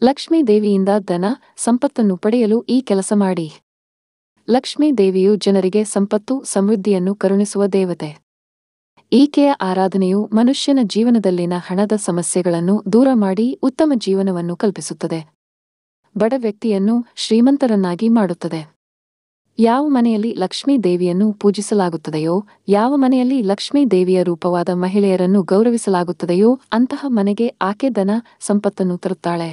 ಲಕ್ಷ್ಮೀ ದೇವಿಯಿಂದ ಧನ, ಸಂಪತ್ತನ್ನು ಪಡೆಯಲು ಈ ಕೆಲಸ ಮಾಡಿ. ಲಕ್ಷ್ಮೀ ದೇವಿಯು ಜನರಿಗೆ ಸಂಪತ್ತು, ಸಮೃದ್ಧಿಯನ್ನು ಕರುಣಿಸುವ ದೇವತೆ. ಈಕೆಯ ಆರಾಧನೆಯು ಮನುಷ್ಯನ ಜೀವನದಲ್ಲಿನ ಹಣದ ಸಮಸ್ಯೆಗಳನ್ನು ದೂರ ಮಾಡಿ ಉತ್ತಮ ಜೀವನವನ್ನು ಕಲ್ಪಿಸುತ್ತದೆ. ಬಡ ವ್ಯಕ್ತಿಯನ್ನು ಶ್ರೀಮಂತರನ್ನಾಗಿ ಮಾಡುತ್ತದೆ. ಯಾವ ಮನೆಯಲ್ಲಿ ಲಕ್ಷ್ಮೀ ದೇವಿಯನ್ನು ಪೂಜಿಸಲಾಗುತ್ತದೆಯೋ, ಯಾವ ಮನೆಯಲ್ಲಿ ಲಕ್ಷ್ಮೀ ದೇವಿಯ ರೂಪವಾದ ಮಹಿಳೆಯರನ್ನು ಗೌರವಿಸಲಾಗುತ್ತದೆಯೋ ಅಂತಹ ಮನೆಗೆ ಆಕೆ ಧನ, ಸಂಪತ್ತನ್ನು ತರುತ್ತಾಳೆ.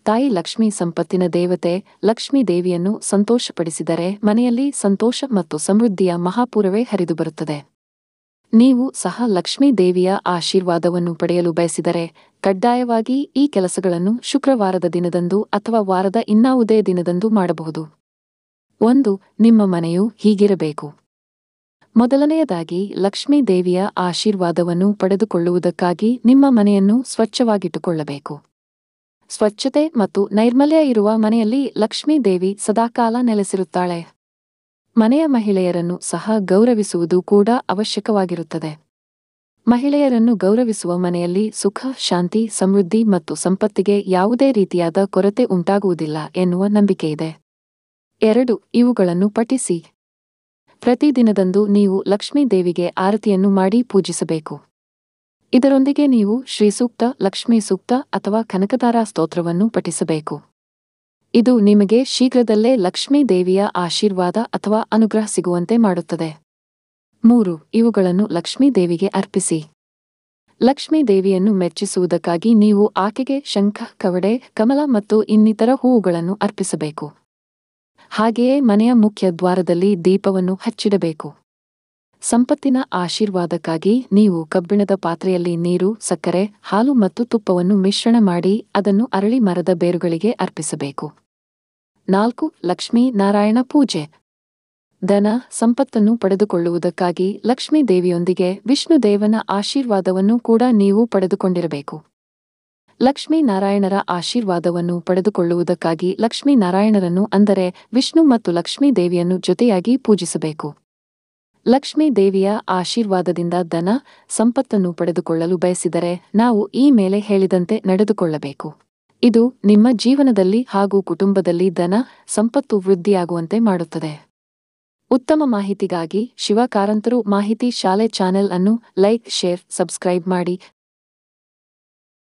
ತಾಯಿ ಲಕ್ಷ್ಮೀ ಸಂಪತ್ತಿನ ದೇವತೆ. ಲಕ್ಷ್ಮೀ ದೇವಿಯನ್ನು ಸಂತೋಷಪಡಿಸಿದರೆ ಮನೆಯಲ್ಲಿ ಸಂತೋಷ ಮತ್ತು ಸಮೃದ್ಧಿಯ ಮಹಾಪೂರವೇ ಹರಿದು ಬರುತ್ತದೆ. ನೀವು ಸಹ ಲಕ್ಷ್ಮೀ ದೇವಿಯ ಆಶೀರ್ವಾದವನ್ನು ಪಡೆಯಲು ಬಯಸಿದರೆ ಕಡ್ಡಾಯವಾಗಿ ಈ ಕೆಲಸಗಳನ್ನು ಶುಕ್ರವಾರದ ದಿನದಂದು ಅಥವಾ ವಾರದ ಇನ್ನಾವುದೇ ದಿನದಂದು ಮಾಡಬಹುದು. 1. ನಿಮ್ಮ ಮನೆಯು ಹೀಗಿರಬೇಕು. ಮೊದಲನೆಯದಾಗಿ, ಲಕ್ಷ್ಮೀ ದೇವಿಯ ಆಶೀರ್ವಾದವನ್ನು ಪಡೆದುಕೊಳ್ಳುವುದಕ್ಕಾಗಿ ನಿಮ್ಮ ಮನೆಯನ್ನು ಸ್ವಚ್ಛವಾಗಿಟ್ಟುಕೊಳ್ಳಬೇಕು. ಸ್ವಚ್ಛತೆ ಮತ್ತು ನೈರ್ಮಲ್ಯ ಇರುವ ಮನೆಯಲ್ಲಿ ಲಕ್ಷ್ಮೀ ದೇವಿ ಸದಾಕಾಲ ನೆಲೆಸಿರುತ್ತಾಳೆ. ಮನೆಯ ಮಹಿಳೆಯರನ್ನು ಸಹ ಗೌರವಿಸುವುದು ಕೂಡ ಅವಶ್ಯಕವಾಗಿರುತ್ತದೆ. ಮಹಿಳೆಯರನ್ನು ಗೌರವಿಸುವ ಮನೆಯಲ್ಲಿ ಸುಖ, ಶಾಂತಿ, ಸಮೃದ್ಧಿ ಮತ್ತು ಸಂಪತ್ತಿಗೆ ಯಾವುದೇ ರೀತಿಯಾದ ಕೊರತೆ ಉಂಟಾಗುವುದಿಲ್ಲ ಎನ್ನುವ ನಂಬಿಕೆಯಿದೆ. 2. ಇವುಗಳನ್ನು ಪಠಿಸಿ. ಪ್ರತಿದಿನದಂದು ನೀವು ಲಕ್ಷ್ಮೀ ದೇವಿಗೆ ಆರತಿಯನ್ನು ಮಾಡಿ ಪೂಜಿಸಬೇಕು. ಇದರೊಂದಿಗೆ ನೀವು ಶ್ರೀಸೂಕ್ತ, ಲಕ್ಷ್ಮೀ ಸೂಕ್ತ ಅಥವಾ ಕನಕದಾರ ಸ್ತೋತ್ರವನ್ನು ಪಠಿಸಬೇಕು. ಇದು ನಿಮಗೆ ಶೀಘ್ರದಲ್ಲೇ ಲಕ್ಷ್ಮೀ ದೇವಿಯ ಆಶೀರ್ವಾದ ಅಥವಾ ಅನುಗ್ರಹ ಸಿಗುವಂತೆ ಮಾಡುತ್ತದೆ. 3. ಇವುಗಳನ್ನು ಲಕ್ಷ್ಮೀ ದೇವಿಗೆ ಅರ್ಪಿಸಿ. ಲಕ್ಷ್ಮೀ ದೇವಿಯನ್ನು ಮೆಚ್ಚಿಸುವುದಕ್ಕಾಗಿ ನೀವು ಆಕೆಗೆ ಶಂಖ, ಕವಡೆ, ಕಮಲ ಮತ್ತು ಇನ್ನಿತರ ಹೂವುಗಳನ್ನು ಅರ್ಪಿಸಬೇಕು. ಹಾಗೆಯೇ ಮನೆಯ ಮುಖ್ಯ ದ್ವಾರದಲ್ಲಿ ದೀಪವನ್ನು ಹಚ್ಚಿಡಬೇಕು. ಸಂಪತ್ತಿನ ಆಶೀರ್ವಾದಕ್ಕಾಗಿ ನೀವು ಕಬ್ಬಿಣದ ಪಾತ್ರೆಯಲ್ಲಿ ನೀರು, ಸಕ್ಕರೆ, ಹಾಲು ಮತ್ತು ತುಪ್ಪವನ್ನು ಮಿಶ್ರಣ ಮಾಡಿ ಅದನ್ನು ಅರಳಿ ಮರದ ಬೇರುಗಳಿಗೆ ಅರ್ಪಿಸಬೇಕು. 4. ಲಕ್ಷ್ಮೀ ನಾರಾಯಣ ಪೂಜೆ. ಧನ, ಸಂಪತ್ತನ್ನು ಪಡೆದುಕೊಳ್ಳುವುದಕ್ಕಾಗಿ ಲಕ್ಷ್ಮೀ ದೇವಿಯೊಂದಿಗೆ ವಿಷ್ಣುದೇವನ ಆಶೀರ್ವಾದವನ್ನು ಕೂಡ ನೀವು ಪಡೆದುಕೊಂಡಿರಬೇಕು. ಲಕ್ಷ್ಮೀ ನಾರಾಯಣರ ಆಶೀರ್ವಾದವನ್ನು ಪಡೆದುಕೊಳ್ಳುವುದಕ್ಕಾಗಿ ಲಕ್ಷ್ಮೀ ನಾರಾಯಣರನ್ನು ಅಂದರೆ ವಿಷ್ಣು ಮತ್ತು ಲಕ್ಷ್ಮೀ ದೇವಿಯನ್ನು ಜೊತೆಯಾಗಿ ಪೂಜಿಸಬೇಕು. ಲಕ್ಷ್ಮೀ ದೇವಿಯ ಆಶೀರ್ವಾದದಿಂದ ಧನ, ಸಂಪತ್ತನ್ನು ಪಡೆದುಕೊಳ್ಳಲು ಬಯಸಿದರೆ ನಾವು ಈ ಮೇಲೆ ಹೇಳಿದಂತೆ ನಡೆದುಕೊಳ್ಳಬೇಕು. ಇದು ನಿಮ್ಮ ಜೀವನದಲ್ಲಿ ಹಾಗೂ ಕುಟುಂಬದಲ್ಲಿ ಧನ, ಸಂಪತ್ತು ವೃದ್ಧಿಯಾಗುವಂತೆ ಮಾಡುತ್ತದೆ. ಉತ್ತಮ ಮಾಹಿತಿಗಾಗಿ ಶಿವ ಕಾರಂತರು ಮಾಹಿತಿ ಶಾಲೆ ಚಾನೆಲ್ ಅನ್ನು ಲೈಕ್, ಶೇರ್, ಸಬ್ಸ್ಕ್ರೈಬ್ ಮಾಡಿ.